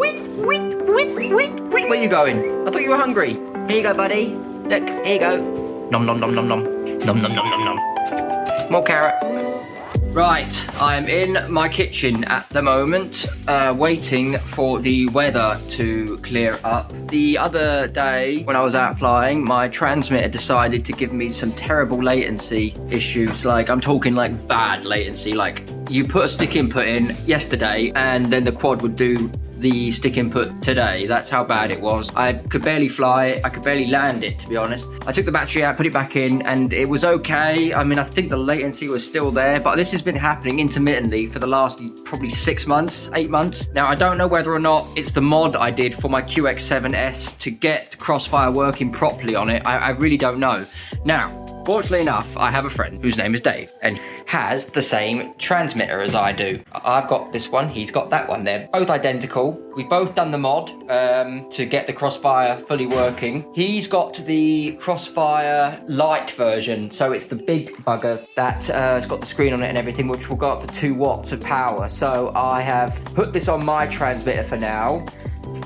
Where are you going? I thought you were hungry. Here you go, buddy. Look, here you go. Nom nom nom nom nom. Nom nom nom nom nom. More carrot. Right, I'm in my kitchen at the moment, waiting for the weather to clear up. The other day, when I was out flying, my transmitter decided to give me some terrible latency issues. Like, I'm talking like bad latency. Like, you put a stick input in yesterday, and then the quad would do the stick input today. That's how bad it was. I could barely fly it. I could barely land it, to be honest. I took the battery out, put it back in, and it was okay. I mean, I think the latency was still there, but this has been happening intermittently for the last probably 6 months, 8 months. Now, I don't know whether or not it's the mod I did for my QX7S to get Crossfire working properly on it. I really don't know. Now, fortunately enough, I have a friend whose name is Dave and has the same transmitter as I do. I've got this one, he's got that one. They're both identical. We've both done the mod to get the Crossfire fully working. He's got the Crossfire Lite version, so it's the big bugger that has got the screen on it and everything, which will go up to 2 watts of power. So I have put this on my transmitter for now.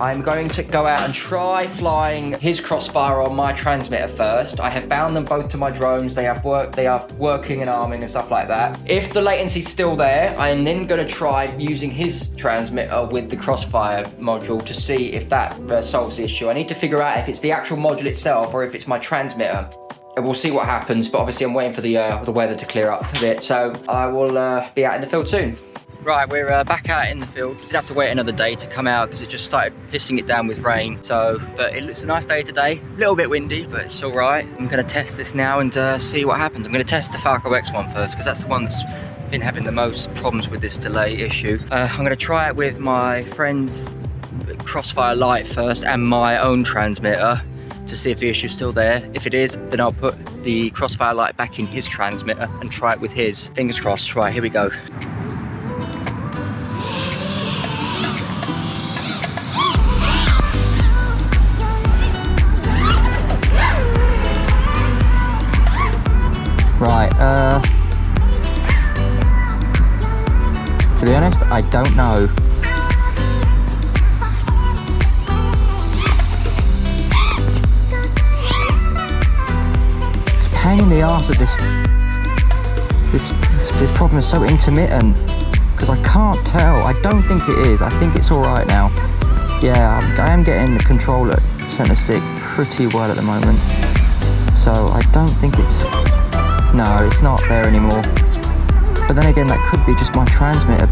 I'm going to go out and try flying his Crossfire on my transmitter first. I have bound them both to my drones. They have working and arming and stuff like that. If the latency's still there, I am then going to try using his transmitter with the Crossfire module to see if that solves the issue. I need to figure out if it's the actual module itself or if it's my transmitter. And we'll see what happens, but obviously I'm waiting for the weather to clear up a bit, so I will be out in the field soon. Right, we're back out in the field. Did have to wait another day to come out because it just started pissing it down with rain. So, but it looks a nice day today. A little bit windy, but it's all right. I'm going to test this now and see what happens. I'm going to test the Falco X one first because that's the one that's been having the most problems with this delay issue. I'm going to try it with my friend's Crossfire Lite first and my own transmitter to see if the issue's still there. If it is, then I'll put the Crossfire Lite back in his transmitter and try it with his. Fingers crossed. Right, here we go. Right, to be honest, I don't know. It's a pain in the arse that this problem is so intermittent, because I can't tell. I don't think it is. I think it's all right now. Yeah, I am getting the controller center stick pretty well at the moment, so I don't think it's... No, it's not there anymore. But then again, that could be just my transmitter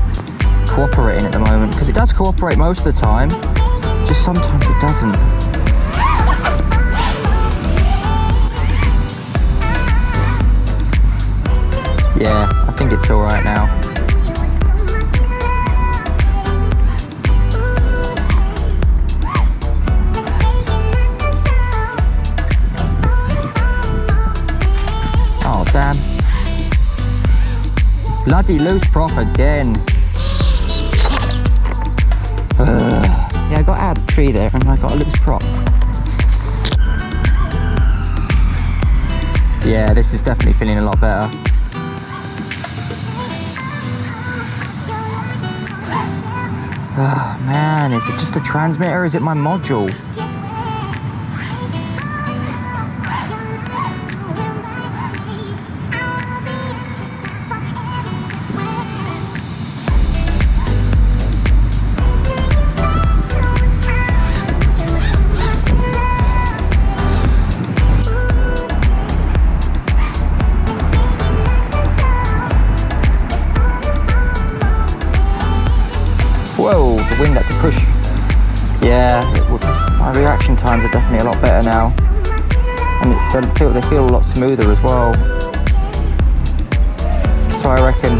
cooperating at the moment, because it does cooperate most of the time, just sometimes it doesn't. Yeah, I think it's all right now. Damn. Bloody loose prop again. Yeah, I got out of the tree there and I got a loose prop. Yeah, this is definitely feeling a lot better. Oh man, is it just a transmitter or is it my module? Whoa, the wind had to push. Yeah, my reaction times are definitely a lot better now. And they feel a lot smoother as well. So I reckon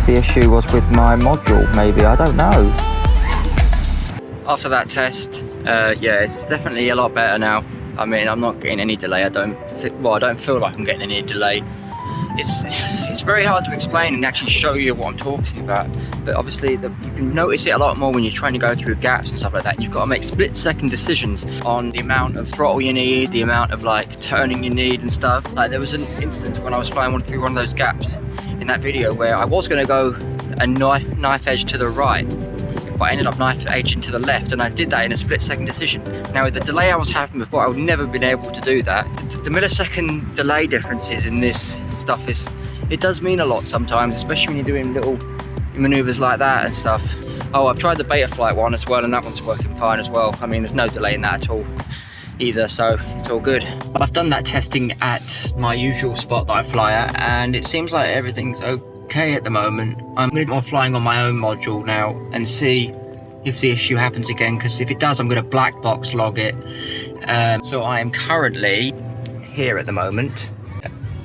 the issue was with my module, maybe, I don't know. After that test, yeah, it's definitely a lot better now. I mean, I'm not getting any delay. I don't feel like I'm getting any delay. It's very hard to explain and actually show you what I'm talking about, but obviously you can notice it a lot more when you're trying to go through gaps and stuff like that, and you've got to make split-second decisions on the amount of throttle you need, the amount of like turning you need and stuff. Like there was an instance when I was flying through one of those gaps in that video where I was going to go a knife edge to the right, but I ended up knife edging to the left, and I did that in a split-second decision. Now with the delay I was having before, I would never have been able to do that. The millisecond delay differences in this stuff it does mean a lot sometimes, especially when you're doing little maneuvers like that and stuff. Oh, I've tried the Betaflight one as well, and that one's working fine as well. I mean, there's no delay in that at all either, so it's all good. I've done that testing at my usual spot that I fly at, and it seems like everything's okay at the moment. I'm going to be flying on my own module now and see if the issue happens again, because if it does, I'm going to black box log it. So I am currently here at the moment,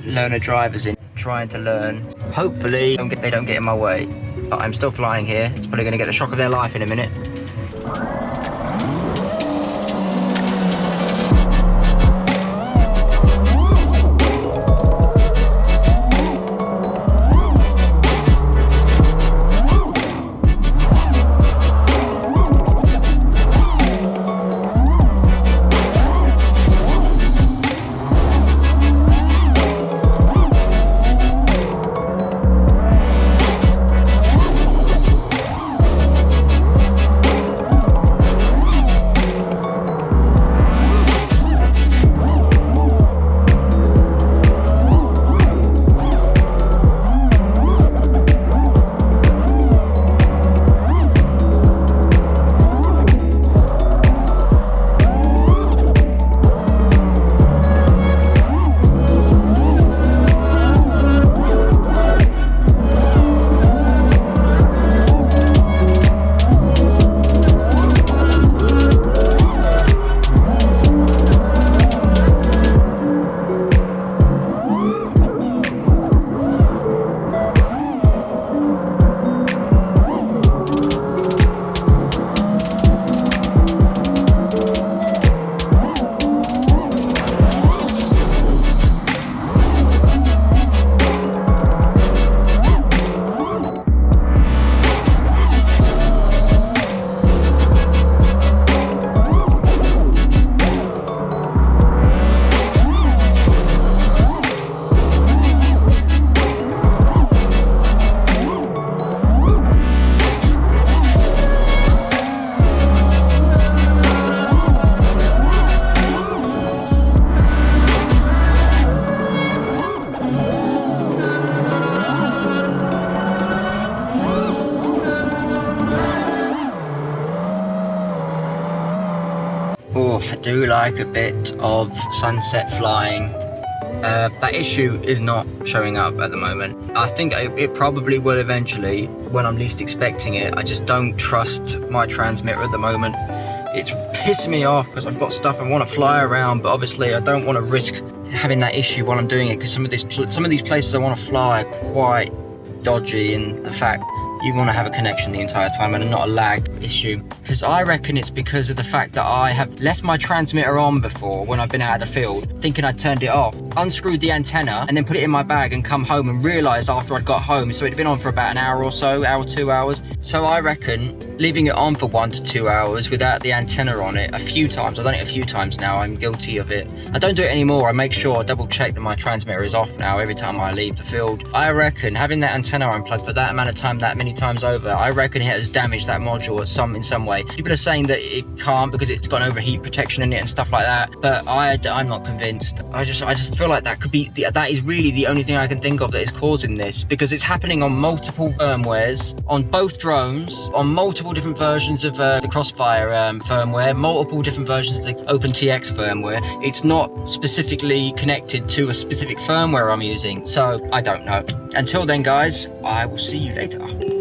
learner drivers in, trying to learn. Hopefully they don't get in my way, but I'm still flying here. It's probably going to get the shock of their life in a minute. Oh, I do like a bit of sunset flying. That issue is not showing up at the moment. I think it probably will eventually, when I'm least expecting it. I just don't trust my transmitter at the moment. It's pissing me off because I've got stuff I want to fly around, but obviously I don't want to risk having that issue while I'm doing it, because some of these places I want to fly are quite dodgy, and the fact you want to have a connection the entire time and not a lag issue. Because I reckon it's because of the fact that I have left my transmitter on before when I've been out of the field, thinking I'd turned it off, unscrewed the antenna and then put it in my bag and come home and realised after I'd got home, so it'd been on for about an hour or so, hour, 2 hours. So I reckon leaving it on for 1 to 2 hours without the antenna on it a few times, I've done it a few times now, I'm guilty of it. I don't do it anymore. I make sure I double check that my transmitter is off now every time I leave the field. I reckon having that antenna unplugged for that amount of time, that many times over, I reckon it has damaged that module in some way. People are saying that it can't because it's got overheat protection in it and stuff like that, but I'm not convinced. I just feel like that is really the only thing I can think of that is causing this, because it's happening on multiple firmwares, on both drones, on multiple different versions of the Crossfire firmware, multiple different versions of the OpenTX firmware. It's not specifically connected to a specific firmware I'm using, so I don't know. Until then, guys, I will see you later.